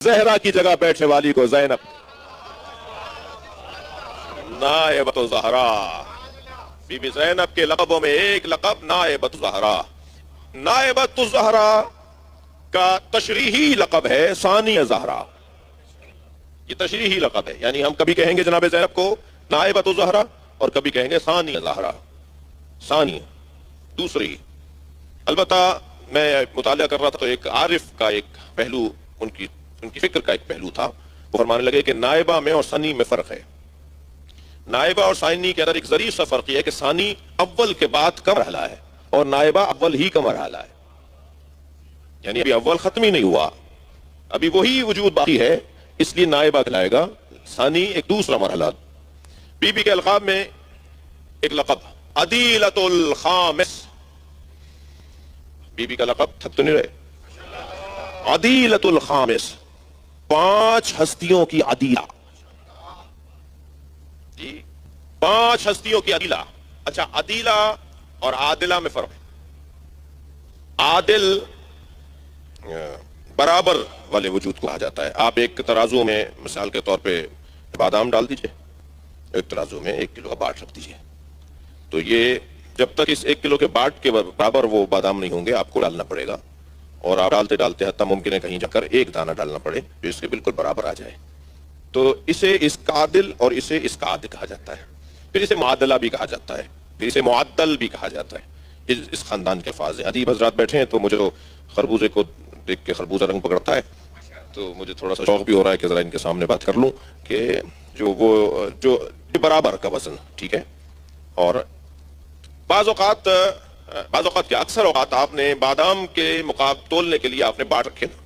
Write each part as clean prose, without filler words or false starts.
زہرا کی جگہ بیٹھنے والی کو زینب، نائبۃ زہرا، بی بی زینب کے لقبوں میں ایک لقب نائبۃ زہرا۔ نائبۃ زہرا کا تشریحی لقب ہے ثانی زہرا، یہ تشریحی لقب ہے، یعنی ہم کبھی کہیں گے جناب زینب کو نائبۃ زہرا اور کبھی کہیں گے ثانی زہرا، ثانی دوسری۔ البتہ میں مطالعہ کر رہا تھا تو ایک عارف کا ایک پہلو ان کی فکر کا ایک پہلو تھا، وہ فرمانے لگے کہ نائبہ میں اور ثانی میں فرق ہے۔ نائبہ اور ثانی کے اندر ایک ظریف سا فرق یہ ہے کہ ثانی اول کے بعد کا مرحلہ ہے اور نائبہ اول ہی کا مرحلہ ہے، یعنی ابھی اول ختم ہی نہیں ہوا، ابھی وہی وجود باقی ہے، اس لیے نائبہ کہلائے گا، ثانی ایک دوسرا مرحلہ۔ بی بی کے القاب میں ایک لقب عدیلۃ الخامس، بی بی کا لقب تھک تو نہیں رہے، عدیلۃ الخامس، 5 ہستیوں کی عدیلہ، جی 5 ہستیوں کی عدیلہ۔ اچھا، عدیلہ اور عادلہ میں فرق ہے۔ عادل برابر والے وجود کو کہا جاتا ہے۔ آپ ایک ترازو میں مثال کے طور پہ بادام ڈال دیجئے، ایک ترازو میں 1 کلو کا باٹ رکھ دیجئے، تو یہ جب تک اس 1 کلو کے باٹ کے برابر وہ بادام نہیں ہوں گے آپ کو ڈالنا پڑے گا، اور آپ ڈالتے ڈالتے حتیٰ ممکن ہے کہیں جا کر 1 دانہ ڈالنا پڑے جو اس کے بالکل برابر آ جائے، تو اسے اس کا عادل اور اسے اس کا عادل کہا جاتا ہے، پھر اسے معادلہ بھی کہا جاتا ہے، پھر اسے معدل بھی کہا جاتا ہے۔ اس خاندان کے الفاظ ہیں۔ ادیب حضرات بیٹھے ہیں تو مجھے تو خربوزے کو دیکھ کے خربوزہ رنگ پکڑتا ہے، تو مجھے تھوڑا سا شوق بھی ہو رہا ہے کہ ذرا ان کے سامنے بات کر لوں کہ جو برابر کا وزن ٹھیک ہے۔ اور بعض اوقات کیا اکثر اوقات آپ نے بادام کے مقابل تولنے کے لیے آپ نے باٹ رکھے نا،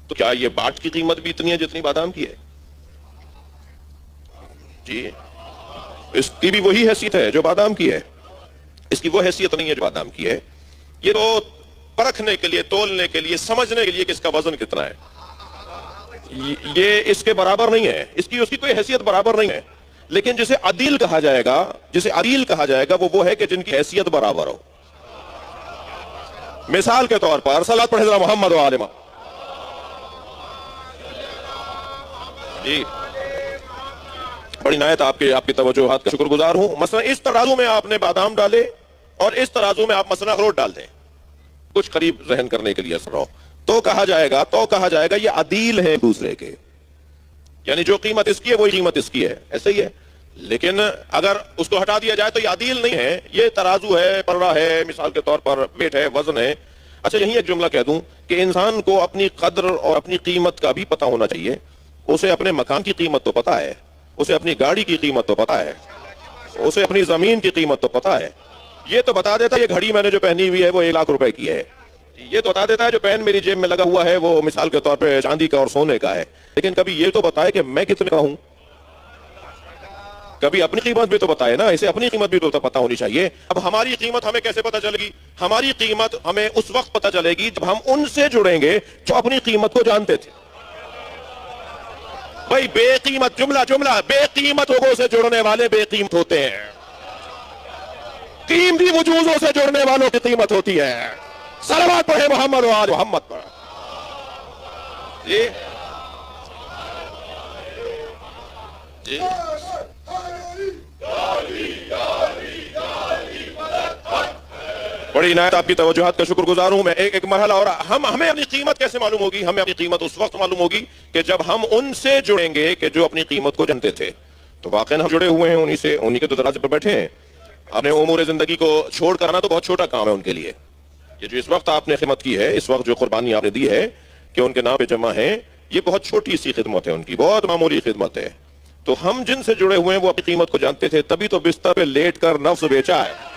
تو کیا یہ باٹ کی قیمت بھی اتنی ہے جتنی بادام کی ہے؟ جی اس کی بھی وہی حیثیت ہے جو بادام کی ہے، اس کی وہ حیثیت نہیں ہے جو بادام کی ہے۔ یہ تو پرکھنے کے لیے، تولنے کے لیے، سمجھنے کے لیے کہ اس کا وزن کتنا ہے، یہ اس کے برابر نہیں ہے، اس کی کوئی حیثیت برابر نہیں ہے۔ لیکن جسے عدیل کہا جائے گا وہ ہے کہ جن کی حیثیت برابر ہو۔ مثال کے طور پر صلوات پڑھیں ذرا محمد و آل محمد۔ جی بڑی نہایت آپ کی توجہات کا شکر گزار ہوں۔ مثلا اس ترازو میں آپ نے بادام ڈالے اور اس ترازو میں آپ مثلا اخروٹ ڈال دیں، کچھ قریب ذہن کرنے کے لیے اثر ہو، تو کہا جائے گا یہ عدیل ہے دوسرے کے، یعنی جو قیمت اس کی ہے وہی قیمت اس کی ہے، ایسے ہی ہے۔ لیکن اگر اس کو ہٹا دیا جائے تو یہ عدیل نہیں ہے، یہ ترازو ہے، پرڑا ہے، مثال کے طور پر ویٹ ہے، وزن ہے۔ اچھا یہیں ایک جملہ کہہ دوں کہ انسان کو اپنی قدر اور اپنی قیمت کا بھی پتہ ہونا چاہیے۔ اسے اپنے مکان کی قیمت تو پتہ ہے، اسے اپنی گاڑی کی قیمت تو پتہ ہے، اسے اپنی زمین کی قیمت تو پتہ ہے۔ یہ تو بتا دیتا ہے یہ گھڑی میں نے جو پہنی ہوئی ہے وہ 1 لاکھ روپے کی ہے، یہ تو بتا دیتا ہے جو پین میری جیب میں لگا ہوا ہے وہ مثال کے طور پہ چاندی کا اور سونے کا ہے، لیکن کبھی یہ تو بتائے کہ میں کتنے کا ہوں، کبھی اپنی قیمت بھی تو بتائے نا، اسے اپنی قیمت بھی تو پتہ ہونی چاہیے۔ اب ہماری قیمت ہمیں کیسے پتہ چلے گی؟ ہماری قیمت ہمیں اس وقت پتہ چلے گی جب ہم ان سے جڑیں گے جو اپنی قیمت کو جانتے تھے۔ بھائی بے قیمت، جملہ بے قیمت لوگوں سے جڑنے والے بے قیمت ہوتے ہیں، قیمتی وجودوں سے جڑنے والوں کی قیمت ہوتی ہے۔ صلوات پڑھیں محمد و آل محمد پر۔ جی جی بڑی عنایت آپ کی توجہات کا شکر گزار ہوں میں۔ ایک مرحلہ اور ہمیں اپنی قیمت کیسے معلوم ہوگی؟ ہمیں اپنی قیمت اس وقت معلوم ہوگی کہ جب ہم ان سے جڑیں گے کہ جو اپنی قیمت کو جانتے تھے۔ تو واقعاً ہم جڑے ہوئے ہیں انہی کے تو دروازے پر بیٹھے ہیں۔ اپنے امور زندگی کو چھوڑ کر آنا تو بہت چھوٹا کام ہے ان کے لیے۔ یہ جو اس وقت آپ نے خدمت کی ہے، اس وقت جو قربانی آپ نے دی ہے کہ ان کے نام پہ جمع ہیں، یہ بہت چھوٹی سی خدمت ہے، ان کی بہت معمولی خدمت ہے۔ تو ہم جن سے جڑے ہوئے ہیں وہ اپنی قیمت کو جانتے تھے، تبھی تو بستر پہ لیٹ کر نفس بیچا ہے۔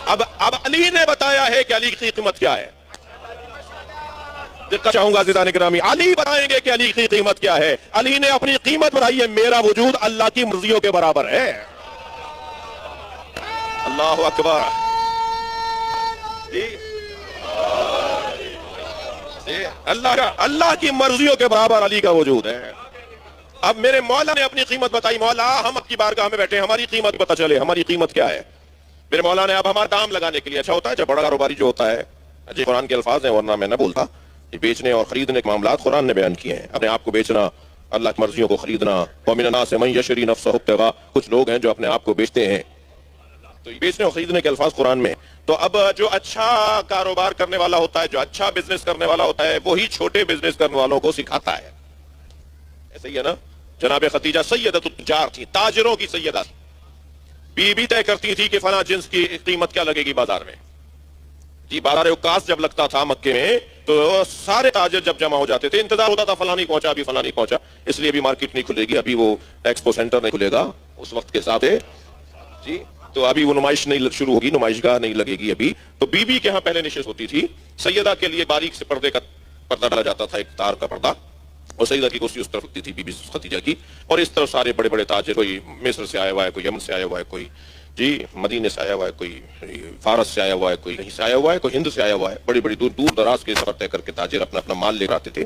اب علی نے بتایا ہے کہ علی کی قیمت کیا ہے۔ دقت چاہوں گا عزیزان گرامی، علی بتائیں گے کہ علی کی قیمت کیا ہے۔ علی نے اپنی قیمت بتائی ہے، میرا وجود اللہ کی مرضیوں کے برابر ہے۔ اللہ اکبر۔ اللہ کی مرضیوں کے برابر علی کا وجود ہے۔ اب میرے مولا نے اپنی قیمت بتائی، مولا ہم آپ کی بارگاہ میں بیٹھے، ہماری قیمت پتہ چلے، ہماری قیمت کیا ہے۔ میرے مولا نے اب ہمارا دام لگانے کے لیے، اچھا ہوتا ہے جب بڑا کاروباری جو ہوتا ہے، جی قرآن کے الفاظ ہیں ورنہ میں نہ بولتا، یہ بیچنے اور خریدنے کے معاملات قرآن نے بیان کیے ہیں. اپنے آپ کو بیچنا، اللہ کی مرضیوں کو خریدنا. وَمِنَ النَّاسِ مَن يَشْتَرِي نَفْسَهُ ابْتِغَاءَ، کچھ لوگ ہیں جو اپنے آپ کو بیچتے ہیں. تو یہ بیچنے اور خریدنے کے الفاظ قرآن میں. تو اب جو اچھا کاروبار کرنے والا ہوتا ہے، جو اچھا بزنس کرنے والا ہوتا ہے، وہی چھوٹے بزنس کرنے والوں کو سکھاتا ہے. ایسا ہی ہے نا؟ جناب خدیجہ سیدۃ التجار تھی، تاجروں کی سیدہ تھی. بی طے کرتی تھی کہ فلاں جنس کی قیمت کیا لگے گی بازار میں. جی بازار اوقاس جب لگتا تھا مکے میں تو سارے تاجر جب جمع ہو جاتے تھے، انتظار ہوتا تھا فلاں نہیں پہنچا، ابھی فلاں نہیں پہنچا، اس لیے ابھی مارکیٹ نہیں کھلے گی، ابھی وہ ایکسپو سینٹر نہیں کھلے گا اس وقت کے ساتھ ہے جی. تو ابھی وہ نمائش نہیں شروع ہوگی، نمائش گاہ نہیں لگے گی ابھی. تو بی کے ہاں پہلے نشست ہوتی تھی. سیدہ کے لیے باریک سے پردے کا پردہ ڈالا جاتا تھا، ایک تار کا پردہ، اور سیدہ کی کرسی اس طرف ہوتی تھی، بی بی خدیجہ کی، اور اس طرف سارے بڑے بڑے تاجر، کوئی مصر سے آیا ہوا ہے، کوئی یمن سے آیا ہوا ہے، کوئی جی مدینے سے آیا ہوا ہے، کوئی فارس سے آیا ہوا ہے، کوئی کہیں سے آیا ہوا ہے، کوئی ہند سے آیا ہوا ہے. بڑی بڑی دور دراز کے سفر طے کر کے تاجر اپنا اپنا مال لے کر آتے تھے.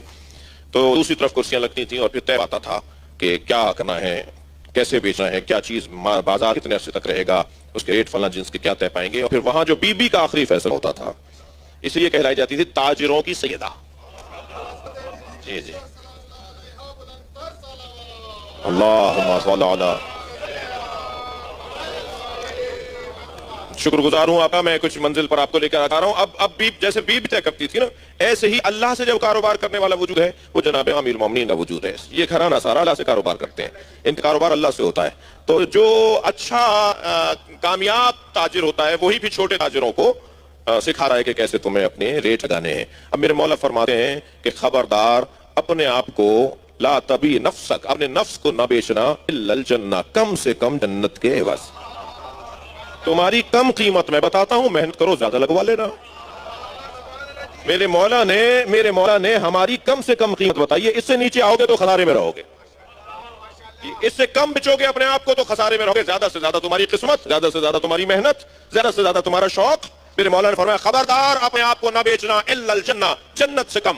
تو دوسری طرف کرسیاں لگتی تھیں اور پھر طے آتا تھا کہ کیا کرنا ہے، کیسے بیچنا ہے، کیا چیز بازار کتنے عرصے تک رہے گا، اس کے ریٹ فلاں جنس کے کیا طے پائیں گے. اور پھر وہاں جو بی کا آخری فیصلہ ہوتا تھا، اس لیے کہلائی جاتی تھی تاجروں کی سیدہ. جی جی اللہم صل علی. شکر گزار ہوں آپ کا، میں کچھ منزل پر آپ کو لے کر آ رہا ہوں. اب بی جیسے بی طے کرتی تھی نا، ایسے ہی اللہ سے جب کاروبار کرنے والا وجود ہے، وہ جناب امیر المومنین کا وجود ہے. یہ گھرانہ سارا اللہ سے کاروبار کرتے ہیں، ان کا کاروبار اللہ سے ہوتا ہے. تو جو اچھا کامیاب تاجر ہوتا ہے وہی بھی چھوٹے تاجروں کو سکھا رہا ہے کہ کیسے تمہیں اپنے ریٹ لگانے ہیں. اب میرے مولا فرماتے ہیں کہ خبردار اپنے آپ کو لا تبی نفسک، اپنے نفس کو نہ بیچنا، الا الجنہ، کم سے کم جنت کے عوض. تمہاری کم قیمت میں بتاتا ہوں، محنت کرو زیادہ لگوا لینا. میرے مولا نے ہماری کم سے کم قیمت بتائی ہے. اس سے نیچے آؤ گے تو خسارے میں رہو گے، اس سے کم بچو گے اپنے آپ کو تو خسارے میں رہو گے. زیادہ سے زیادہ تمہاری قسمت، زیادہ سے زیادہ تمہاری محنت، زیادہ سے زیادہ تمہارا شوق. میرے مولا نے فرمایا خبردار اپنے آپ کو نہ بیچنا الا الجنہ، جنت سے کم.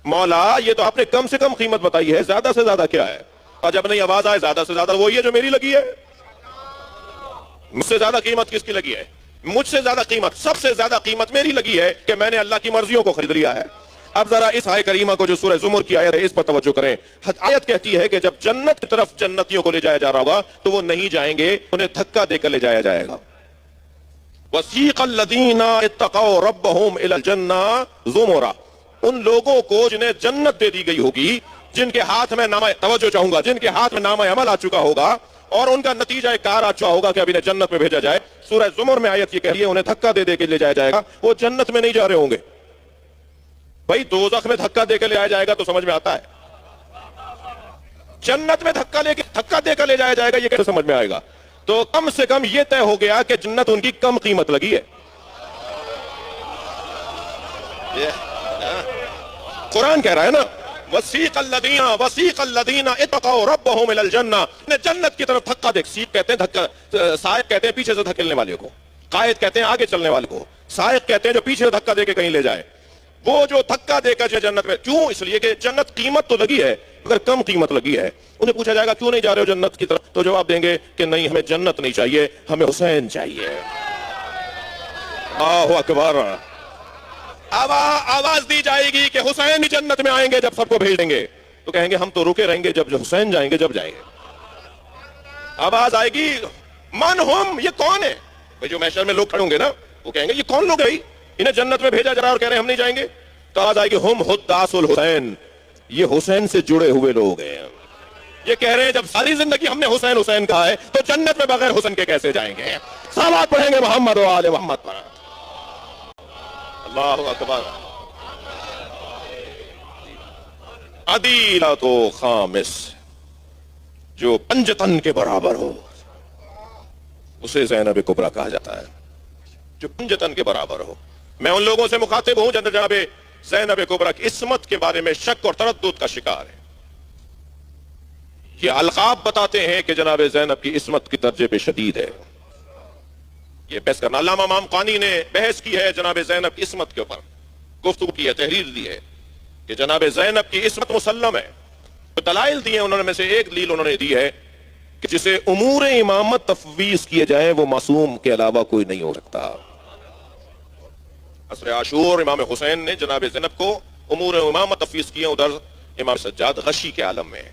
مولا یہ تو آپ نے کم سے کم قیمت بتائی ہے، زیادہ سے زیادہ کیا ہے؟ اور جب نہیں آواز آئے زیادہ سے زیادہ وہی ہے جو میری لگی ہے. مجھ سے زیادہ قیمت کس کی لگی ہے؟ مجھ سے زیادہ قیمت، سب سے زیادہ قیمت میری لگی ہے کہ میں نے اللہ کی مرضیوں کو خرید لیا ہے. اب ذرا اس آیت کریمہ کو جو سورہ زمر کی آیت ہے اس پر توجہ کریں. آیت کہتی ہے کہ جب جنت کی طرف جنتیوں کو لے جایا جا رہا ہوگا تو وہ نہیں جائیں گے، انہیں دھکا دے کر لے جایا جائے گا. وَسِيقَ الَّذِينَ اتَّقَوْا رَبَّهُمْ إِلَى الْجَنَّةِ زُمُرًا، ان لوگوں کو جنہیں جنت دے دی گئی ہوگی، جن کے ہاتھ میں نامہ، توجہ چاہوں گا، جن کے ہاتھ میں نامہ عمل آ چکا ہوگا اور ان کا نتیجہ کار آ چکا ہوگا کہ اب انہیں جنت میں بھیجا جائے. سورہ زمر میں آیت یہ کہہ رہی ہے انہیں دھکا دے دے کے لے جایا جائے گا. وہ جنت میں نہیں جا رہے ہوں گے. بھائی دوزخ میں دھکا دے کے لے آیا جائے گا تو سمجھ میں آتا ہے، جنت میں دھکا دے کر لے جایا جائے گا یہ کیسے سمجھ میں آئے گا؟ تو کم سے کم یہ طے ہو گیا کہ جنت ان کی کم قیمت لگی ہے. قرآن کہہ رہا ہے نا وسیق الذین اتقوا ربهم الى الجنہ، جنت کی طرف دھکا دے. سیق کہتے ہیں دھکا، سائق کہتے ہیں پیچھے سے دھکیلنے والے کو، قائد کہتے ہیں آگے چلنے والے کو، سائق کہتے ہیں جو پیچھے سے دھکا دے کے کہیں لے جائے. وہ جو دھکا دے کر جنت میں، کیوں؟ اس لیے کہ جنت قیمت تو لگی ہے، اگر کم قیمت لگی ہے. انہیں پوچھا جائے گا کیوں نہیں جا رہے ہو جنت کی طرف، تو جواب دیں گے کہ نہیں ہمیں جنت نہیں چاہیے، ہمیں حسین چاہیے. اللہ اکبر. اب آواز دی جائے گی کہ حسین ہی جنت میں آئیں گے جب سب کو بھیج دیں گے، تو کہیں گے ہم تو رکے رہیں گے جب حسین جائیں گے جب جائیں گے. آواز آئے گی من ہم، یہ کون ہے؟ جو محشر میں لوگ کھڑے ہوں گے نا وہ کہیں گے یہ کون لوگ ہیں انہیں جنت میں بھیجا جا رہا ہے اور کہہ رہے ہیں ہم نہیں جائیں گے. تو آواز آئے گی ہم حداث الحسین، یہ حسین سے جڑے ہوئے لوگ ہیں. یہ کہہ رہے ہیں جب ساری زندگی ہم نے حسین حسین کہا ہے تو جنت میں بغیر حسین کے کیسے جائیں گے؟ صلوات پڑھیں گے محمد و آل محمد پر. اللہ اکبر. عدیلۃ خامس، جو پنجتن کے برابر ہو اسے زینب کبریٰ کہا جاتا ہے، جو پنجتن کے برابر ہو. میں ان لوگوں سے مخاطب ہوں جناب زینب کبریٰ کی عصمت کے بارے میں شک اور تردد کا شکار ہے. یہ القاب بتاتے ہیں کہ جناب زینب کی عصمت کی درجے پہ شدید ہے. یہ بحث کرنا، علامہ امام قانی نے بحث کی ہے جناب زینب کی عصمت کے اوپر، گفتگو کی ہے، تحریر دی ہے کہ جناب زینب کی عصمت مسلم ہے. دلائل دیے انہوں نے، میں سے ایک دلیل انہوں نے دی ہے کہ جسے امور امامت تفویض کیے جائیں وہ معصوم کے علاوہ کوئی نہیں ہو سکتا. عصر عاشور امام حسین نے جناب زینب کو امور امامت تفویض کیے، ادھر امام سجاد غشی کے عالم میں ہے۔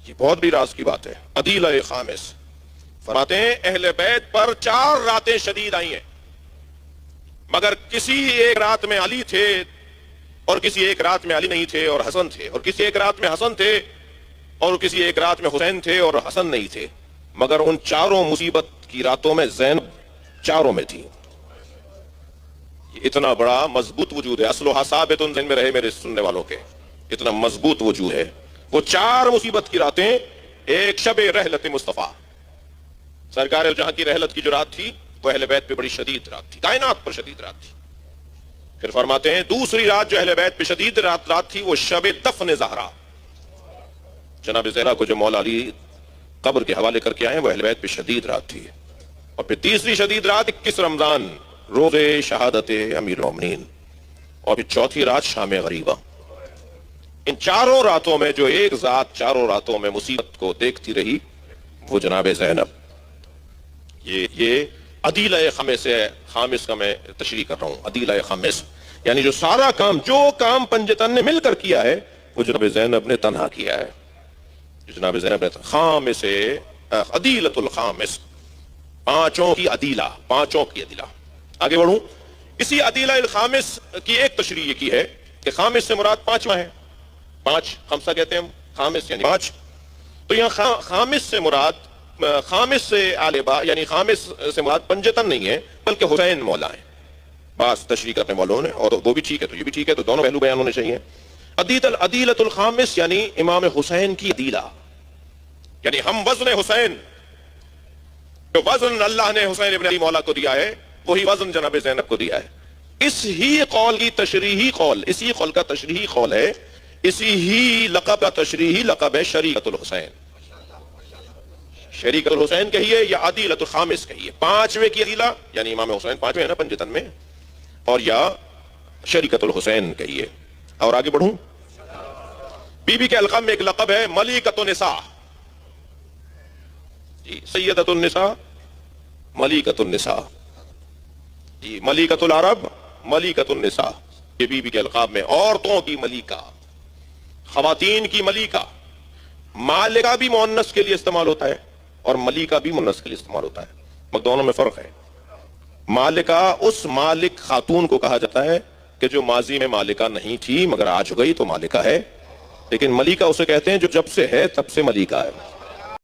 یہ بہت بھی راز کی بات ہے۔ عدیلہ خامس فرماتے ہیں اہل بیت پر 4 راتیں شدید آئی ہیں، مگر کسی ایک رات میں علی تھے اور کسی ایک رات میں علی نہیں تھے اور حسن تھے، اور کسی ایک رات میں حسن تھے اور کسی ایک رات میں حسین تھے اور حسن نہیں تھے، مگر ان 4 مصیبت کی راتوں میں زینب 4 میں تھی۔ یہ اتنا بڑا مضبوط وجود ہے، اصلها ثابت ذہن میں رہے میرے سننے والوں کے، اتنا مضبوط وجود ہے۔ وہ 4 مصیبت کی راتیں، ایک شب رحلت مصطفیٰ، سرکار جہاں کی رحلت کی جو رات تھی وہ اہل بیت پہ بڑی شدید رات تھی، کائنات پر شدید رات تھی۔ پھر فرماتے ہیں دوسری رات جو اہل بیت پہ شدید رات تھی وہ شب دفن زہرا، جناب زہرا کو جو مولا علی قبر کے حوالے کر کے آئے وہ اہل بیت پہ شدید رات تھی۔ اور پھر تیسری شدید رات 21 رمضان، روز شہادت امیر المومنین، اور پھر چوتھی رات شام غریبہ۔ ان 4 راتوں میں جو ایک ذات 4 راتوں میں مصیبت کو دیکھتی رہی وہ جناب زینب۔ یہ عدیلہ خامس کا میں تشریح کر رہا ہوں، عدیلہ خامس یعنی جو سارا کام، جو کام پنجتن نے مل کر کیا ہے وہ جناب زینب نے تنہا کیا ہے۔ جناب زینب نے خامس عدیلۃ الخامس، 5 کی عدیلہ، 5 کی عدیلہ۔ آگے بڑھوں، اسی عدیلہ الخامس کی ایک تشریح کی ہے کہ خامس سے مراد 5واں ہے، 5 خمسہ کہتے ہیں ہم، خامس یعنی 5۔ تو یہاں خامس سے مراد، خامس سے عالبہ یعنی خامس سے مراد پنجتن نہیں ہے بلکہ حسین مولا ہیں، بعض تشریح کرنے والوں نے، اور وہ بھی ٹھیک ہے تو یہ بھی ٹھیک ہے، تو دونوں پہلو بیان ہونے چاہیے۔ عدیلۃ الخامس یعنی امام حسین کی عدیلہ، یعنی ہم وزن حسین، جو وزن اللہ نے حسین ابن علی مولا کو دیا ہے وہی وزن جناب زینب کو دیا ہے۔ اس ہی قول کی تشریحی قول، اسی قول کا تشریحی قول ہے، اسی ہی لقب کا تشریحی لقب ہے شریکۃ الحسین۔ شریکۃ الحسین کہیے یا عدیلۃ الخامس کہیے، 5ویں کی عدیلہ یعنی امام حسین 5ویں ہے نا پنجتن میں، اور یا شریکۃ الحسین کہیے۔ اور آگے بڑھوں، بی بی کے القاب میں ایک لقب ہے ملکۃ النساء، جی سیدۃ النساء، ملکۃ النساء، جی ملکۃ العرب، ملکۃ النساء، یہ بی بی کے القاب میں عورتوں کی ملکہ، خواتین کی ملکہ۔ مالکہ بھی مؤنث کے لیے استعمال ہوتا ہے اور ملکہ بھی مؤنث کے لیے استعمال ہوتا ہے، مگر دونوں میں فرق ہے۔ مالکہ اس مالک خاتون کو کہا جاتا ہے کہ جو ماضی میں مالکہ نہیں تھی مگر آج گئی تو مالکہ ہے، لیکن ملکہ اسے کہتے ہیں جو جب سے ہے تب سے ملکہ ہے۔